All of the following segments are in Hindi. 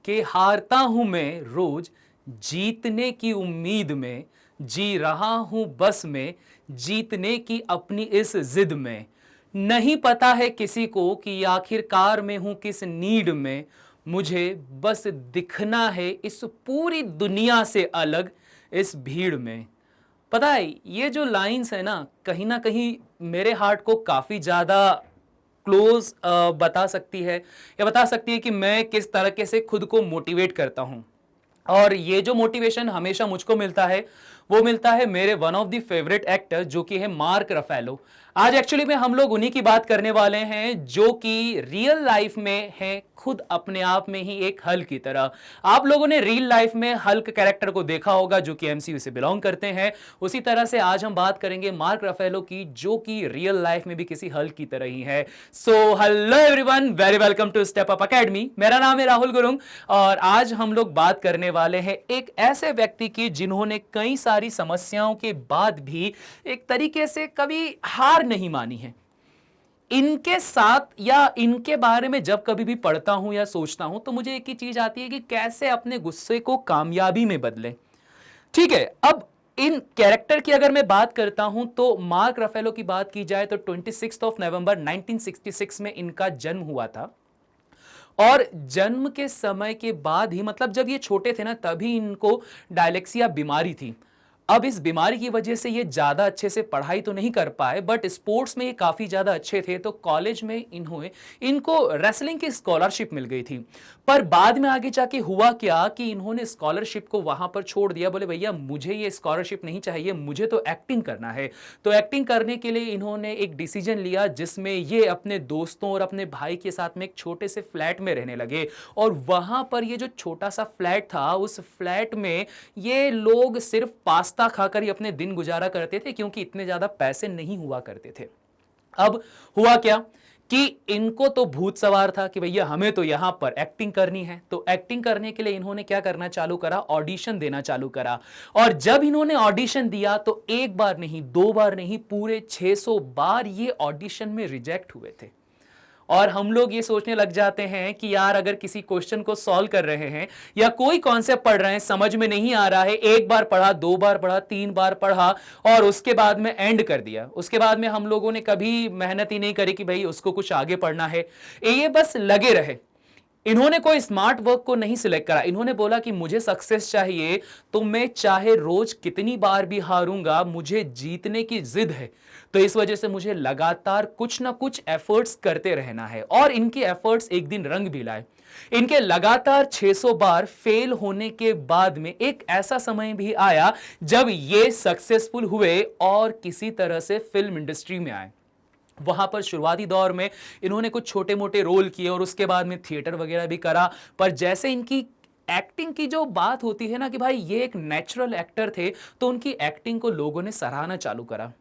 कि हारता हूं मैं रोज जीतने की उम्मीद में, जी रहा हूं बस में जीतने की अपनी इस जिद में। नहीं पता है किसी को कि आखिरकार में हूं किस नीड में, मुझे बस दिखना है इस पूरी दुनिया से अलग इस भीड़ में। पता है ये जो लाइंस है ना कहीं मेरे हार्ट को काफी ज्यादा क्लोज बता सकती है, या बता सकती है कि मैं किस तरीके से खुद को मोटिवेट करता हूं। और ये जो मोटिवेशन हमेशा मुझको मिलता है वो मिलता है मेरे one of the favourite actor जो कि है मार्क रफेलो। आज एक्चुअली में हम लोग उन्हीं की बात करने वाले हैं जो कि रियल लाइफ में है खुद अपने आप में ही एक हल्क की तरह। आप लोगों ने रियल लाइफ में हल्क कैरेक्टर को देखा होगा जो कि एमसीयू से बिलोंग करते हैं। उसी तरह से आज हम बात करेंगे मार्क रफेलो की जो कि रियल लाइफ में भी किसी हल्क की तरह ही है। So hello everyone, very welcome to step up academy. मेरा नाम है राहुल गुरुंग और आज हम लोग बात करने वाले हैं एक ऐसे व्यक्ति की जिन्होंने कई सारी समस्याओं के बाद भी एक तरीके से कभी हार नहीं मानी है। इनके साथ या इनके बारे में जब कभी भी पढ़ता हूं या सोचता हूं तो मुझे एक ही चीज आती है कि कैसे अपने गुस्से को कामयाबी में बदलें। ठीक है, अब इन कैरेक्टर की अगर मैं बात करता हूं तो मार्क रफेलो की बात की जाए तो 26 नवंबर 1966 में इनका जन्म हुआ था। और जन्म के समय के बाद ही मतलब जब ये छोटे थे ना तभी इनको डायलेक्सिया बीमारी थी। अब इस बीमारी की वजह से ये ज्यादा अच्छे से पढ़ाई तो नहीं कर पाए बट स्पोर्ट्स में ये काफी ज्यादा अच्छे थे, तो कॉलेज में इनको रेसलिंग की स्कॉलरशिप मिल गई थी। पर बाद में आगे जाके हुआ क्या कि इन्होंने स्कॉलरशिप को वहां पर छोड़ दिया। बोले भैया मुझे ये स्कॉलरशिप नहीं चाहिए, मुझे तो एक्टिंग करना है। तो एक्टिंग करने के लिए इन्होंने एक डिसीजन लिया जिसमें ये अपने दोस्तों और अपने भाई के साथ में एक छोटे से फ्लैट में रहने लगे। और वहां पर ये जो छोटा सा फ्लैट था उस फ्लैट में ये लोग सिर्फ पास्ता खाकर ही अपने दिन गुजारा करते थे क्योंकि इतने ज्यादा पैसे नहीं हुआ करते थे। अब हुआ क्या कि इनको तो भूत सवार था कि भैया हमें तो यहां पर एक्टिंग करनी है। तो एक्टिंग करने के लिए इन्होंने क्या करना चालू करा, ऑडिशन देना चालू करा। और जब इन्होंने ऑडिशन दिया तो एक बार नहीं, दो बार नहीं, पूरे 600 बार ये ऑडिशन में रिजेक्ट हुए थे। और हम लोग ये सोचने लग जाते हैं कि यार अगर किसी क्वेश्चन को सॉल्व कर रहे हैं या कोई कॉन्सेप्ट पढ़ रहे हैं, समझ में नहीं आ रहा है, एक बार पढ़ा, दो बार पढ़ा, तीन बार पढ़ा और उसके बाद में एंड कर दिया। उसके बाद में हम लोगों ने कभी मेहनत ही नहीं करी कि भाई उसको कुछ आगे पढ़ना है, ये बस लगे रहे। इन्होंने कोई स्मार्ट वर्क को नहीं सिलेक्ट करा। इन्होंने बोला कि मुझे सक्सेस चाहिए तो मैं चाहे रोज कितनी बार भी हारूंगा, मुझे जीतने की जिद है। तो इस वजह से मुझे लगातार कुछ ना कुछ एफर्ट्स करते रहना है। और इनके एफर्ट्स एक दिन रंग भी लाए। इनके लगातार 600 बार फेल होने के बाद में एक ऐसा समय भी आया जब ये सक्सेसफुल हुए और किसी तरह से फिल्म इंडस्ट्री में आए। वहां पर शुरुआती दौर में इन्होंने कुछ छोटे मोटे रोल किए और उसके बाद में थिएटर वगैरह भी करा। पर जैसे इनकी एक्टिंग की जो बात होती है ना कि भाई ये एक नेचुरल एक्टर थे, तो उनकी एक्टिंग को लोगों ने सराहना चालू करा।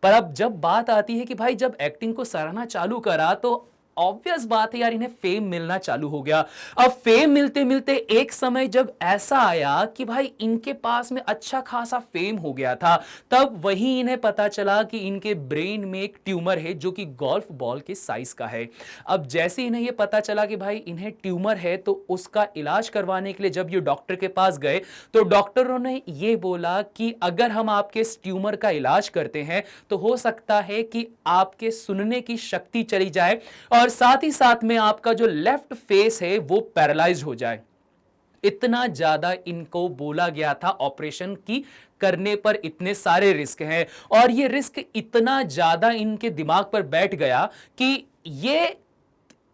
पर अब जब बात आती है कि भाई जब एक्टिंग को सराहना चालू करा तो ऑब्वियस बात है यार इन्हें फेम मिलना चालू हो गया। अब फेम मिलते मिलते एक समय जब ऐसा आया कि भाई इनके पास में अच्छा खासा फेम हो गया था, तब वही इन्हें पता चला कि इनके ब्रेन में एक ट्यूमर है जो कि गोल्फ बॉल के साइज का है। अब जैसे इन्हें यह पता चला कि भाई इन्हें ट्यूमर है तो उसका इलाज करवाने के लिए जब ये डॉक्टर के पास गए तो डॉक्टरों ने यह बोला कि अगर हम आपके इस ट्यूमर का इलाज करते हैं तो हो सकता है कि आपके सुनने की शक्ति चली जाए और साथ ही साथ में आपका जो लेफ्ट फेस है वो पैरालाइज हो जाए। इतना ज्यादा इनको बोला गया था ऑपरेशन की करने पर इतने सारे रिस्क हैं और ये रिस्क इतना ज्यादा इनके दिमाग पर बैठ गया कि ये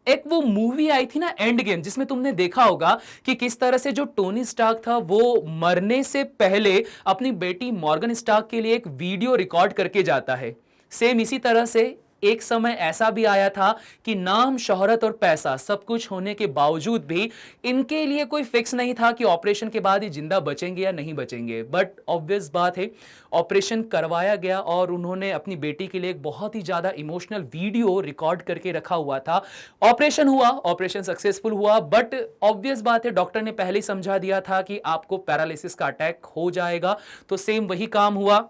एक वो मूवी आई थी ना एंड गेम, जिसमें तुमने देखा होगा कि किस तरह से जो टोनी स्टार्क था वो मरने से पहले अपनी बेटी मॉर्गन स्टार्क के लिए एक वीडियो रिकॉर्ड करके जाता है। सेम इसी तरह से एक समय ऐसा भी आया था कि नाम, शोहरत और पैसा सब कुछ होने के बावजूद भी इनके लिए कोई फिक्स नहीं था कि ऑपरेशन के बाद ये जिंदा बचेंगे या नहीं बचेंगे। बट ऑब्वियस बात है ऑपरेशन करवाया गया और उन्होंने अपनी बेटी के लिए एक बहुत ही ज्यादा इमोशनल वीडियो रिकॉर्ड करके रखा हुआ था। ऑपरेशन हुआ, ऑपरेशन सक्सेसफुल हुआ, बट ऑब्वियस बात है डॉक्टर ने पहले ही समझा दिया था कि आपको पैरालिसिस का अटैक हो जाएगा। तो सेम वही काम हुआ।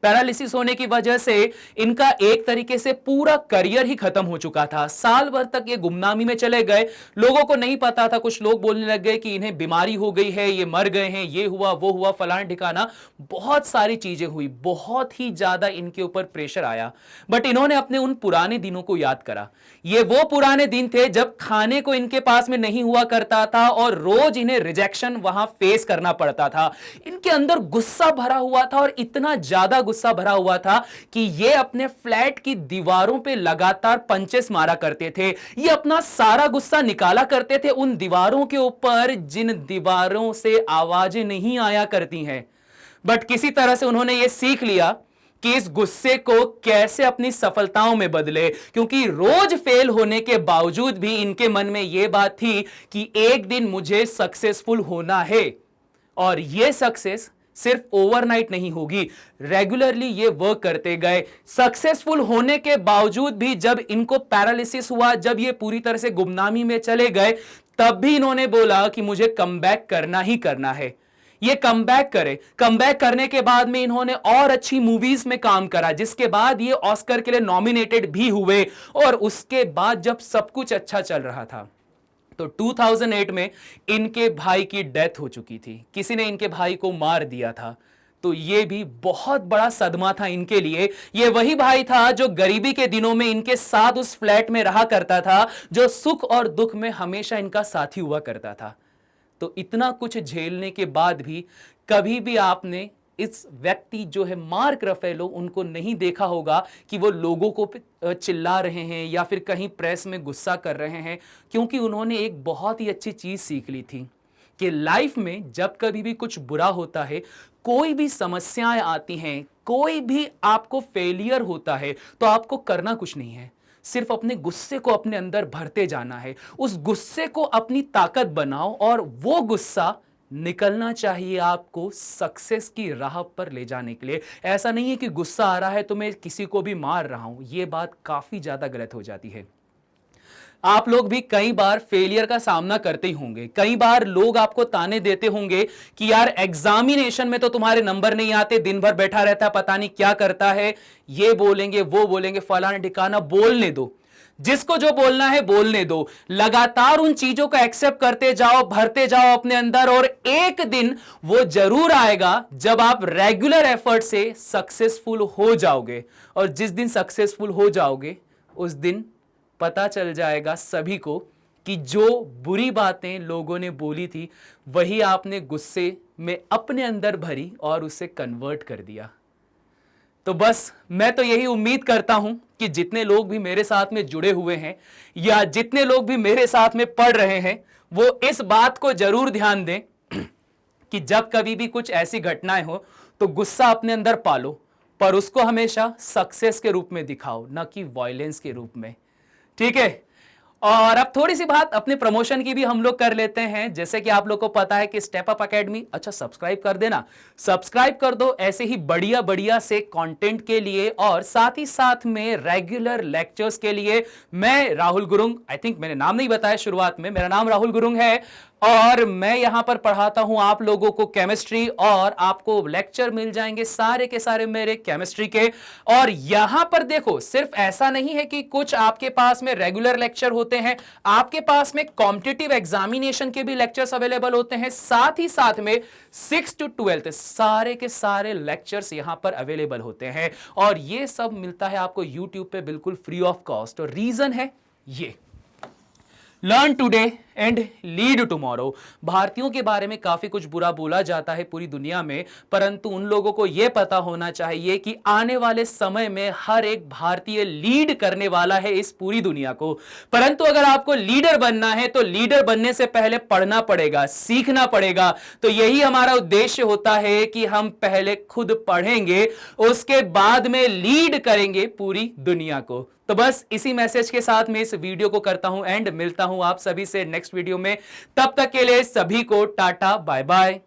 पैरालिसिस होने की वजह से इनका एक तरीके से पूरा करियर ही खत्म हो चुका था। साल भर तक ये गुमनामी में चले गए, लोगों को नहीं पता था। कुछ लोग बोलने लग गए कि इन्हें बीमारी हो गई है, ये मर गए हैं, ये हुआ वो हुआ, फलाना ठिकाना, बहुत सारी चीजें हुई, बहुत ही ज्यादा इनके ऊपर प्रेशर आया। बट इन्होंने अपने उन पुराने दिनों को याद करा। ये वो पुराने दिन थे जब खाने को इनके पास में नहीं हुआ करता था और रोज इन्हें रिजेक्शन वहां फेस करना पड़ता था। इनके अंदर गुस्सा भरा हुआ था और इतना ज्यादा गुस्सा भरा हुआ था कि ये अपने फ्लैट की दीवारों पे लगातार पंचेस मारा करते थे। ये अपना सारा गुस्सा निकाला करते थे उन दीवारों के ऊपर जिन दीवारों से आवाजें नहीं आया करती हैं। बट किसी तरह से उन्होंने ये सीख लिया कि इस गुस्से को कैसे अपनी सफलताओं में बदले, क्योंकि रोज फेल होने के बावजूद भी इनके मन में यह बात थी कि एक दिन मुझे सक्सेसफुल होना है। और यह सक्सेस सिर्फ ओवरनाइट नहीं होगी, रेगुलरली ये वर्क करते गए। सक्सेसफुल होने के बावजूद भी जब इनको पैरालिसिस हुआ, जब ये पूरी तरह से गुमनामी में चले गए, तब भी इन्होंने बोला कि मुझे कमबैक करना ही करना है। ये कमबैक करे। कमबैक करने के बाद में इन्होंने और अच्छी मूवीज में काम करा, जिसके बाद ये ऑस्कर के लिए नॉमिनेटेड भी हुए। और उसके बाद जब सब कुछ अच्छा चल रहा था तो 2008 में इनके भाई की डेथ हो चुकी थी। किसी ने इनके भाई को मार दिया था। तो ये भी बहुत बड़ा सदमा था इनके लिए। ये वही भाई था जो गरीबी के दिनों में इनके साथ उस फ्लैट में रहा करता था, जो सुख और दुख में हमेशा इनका साथी हुआ करता था। तो इतना कुछ झेलने के बाद भी कभी भी आपने इस व्यक्ति जो है मार्क रफेलो, उनको नहीं देखा होगा कि वो लोगों को चिल्ला रहे हैं या फिर कहीं प्रेस में गुस्सा कर रहे हैं, क्योंकि उन्होंने एक बहुत ही अच्छी चीज सीख ली थी कि लाइफ में जब कभी भी कुछ बुरा होता है, कोई भी समस्याएं आती हैं, कोई भी आपको फेलियर होता है, तो आपको करना कुछ नहीं है, सिर्फ अपने गुस्से को अपने अंदर भरते जाना है। उस गुस्से को अपनी ताकत बनाओ और वो गुस्सा निकलना चाहिए आपको सक्सेस की राह पर ले जाने के लिए। ऐसा नहीं है कि गुस्सा आ रहा है तो मैं किसी को भी मार रहा हूं, यह बात काफी ज्यादा गलत हो जाती है। आप लोग भी कई बार फेलियर का सामना करते ही होंगे। कई बार लोग आपको ताने देते होंगे कि यार एग्जामिनेशन में तो तुम्हारे नंबर नहीं आते, दिन भर बैठा रहता है, पता नहीं क्या करता है, ये बोलेंगे वो बोलेंगे, फलाना ठिकाना। बोलने दो, जिसको जो बोलना है बोलने दो। लगातार उन चीजों को एक्सेप्ट करते जाओ, भरते जाओ अपने अंदर, और एक दिन वो जरूर आएगा जब आप रेगुलर एफर्ट से सक्सेसफुल हो जाओगे। और जिस दिन सक्सेसफुल हो जाओगे उस दिन पता चल जाएगा सभी को कि जो बुरी बातें लोगों ने बोली थी वही आपने गुस्से में अपने अंदर भरी और उसे कन्वर्ट कर दिया। तो बस मैं तो यही उम्मीद करता हूं कि जितने लोग भी मेरे साथ में जुड़े हुए हैं या जितने लोग भी मेरे साथ में पढ़ रहे हैं, वो इस बात को जरूर ध्यान दें कि जब कभी भी कुछ ऐसी घटनाएं हो तो गुस्सा अपने अंदर पालो, पर उसको हमेशा सक्सेस के रूप में दिखाओ, ना कि वायलेंस के रूप में। ठीक है। और अब थोड़ी सी बात अपने प्रमोशन की भी हम लोग कर लेते हैं। जैसे कि आप लोग को पता है कि स्टेप अप एकेडमी, अच्छा सब्सक्राइब कर देना, सब्सक्राइब कर दो ऐसे ही बढ़िया बढ़िया से कंटेंट के लिए, और साथ ही साथ में रेगुलर लेक्चर्स के लिए। मैं राहुल गुरुंग, आई थिंक मैंने नाम नहीं बताया शुरुआत में, मेरा नाम राहुल गुरुंग है और मैं यहां पर पढ़ाता हूं आप लोगों को केमिस्ट्री, और आपको लेक्चर मिल जाएंगे सारे के सारे मेरे केमिस्ट्री के। और यहां पर देखो, सिर्फ ऐसा नहीं है कि कुछ आपके पास में रेगुलर लेक्चर होते हैं, आपके पास में कॉम्पिटिटिव एग्जामिनेशन के भी लेक्चर्स अवेलेबल होते हैं। साथ ही साथ में 6 to 12 सारे के सारे लेक्चर्स यहां पर अवेलेबल होते हैं, और ये सब मिलता है आपको यूट्यूब पे बिल्कुल फ्री ऑफ कॉस्ट। और रीजन है ये, learn today and lead tomorrow. भारतीयों के बारे में काफी कुछ बुरा बोला जाता है पूरी दुनिया में, परंतु उन लोगों को यह पता होना चाहिए कि आने वाले समय में हर एक भारतीय लीड करने वाला है इस पूरी दुनिया को। परंतु अगर आपको लीडर बनना है तो लीडर बनने से पहले पढ़ना पड़ेगा, सीखना पड़ेगा। तो यही हमारा उद्देश्य होता है कि हम पहले खुद पढ़ेंगे, उसके बाद में लीड करेंगे पूरी दुनिया को। तो बस इसी मैसेज के साथ मैं इस वीडियो को करता हूं एंड मिलता हूं आप सभी से नेक्स्ट वीडियो में। तब तक के लिए सभी को टाटा बाय बाय।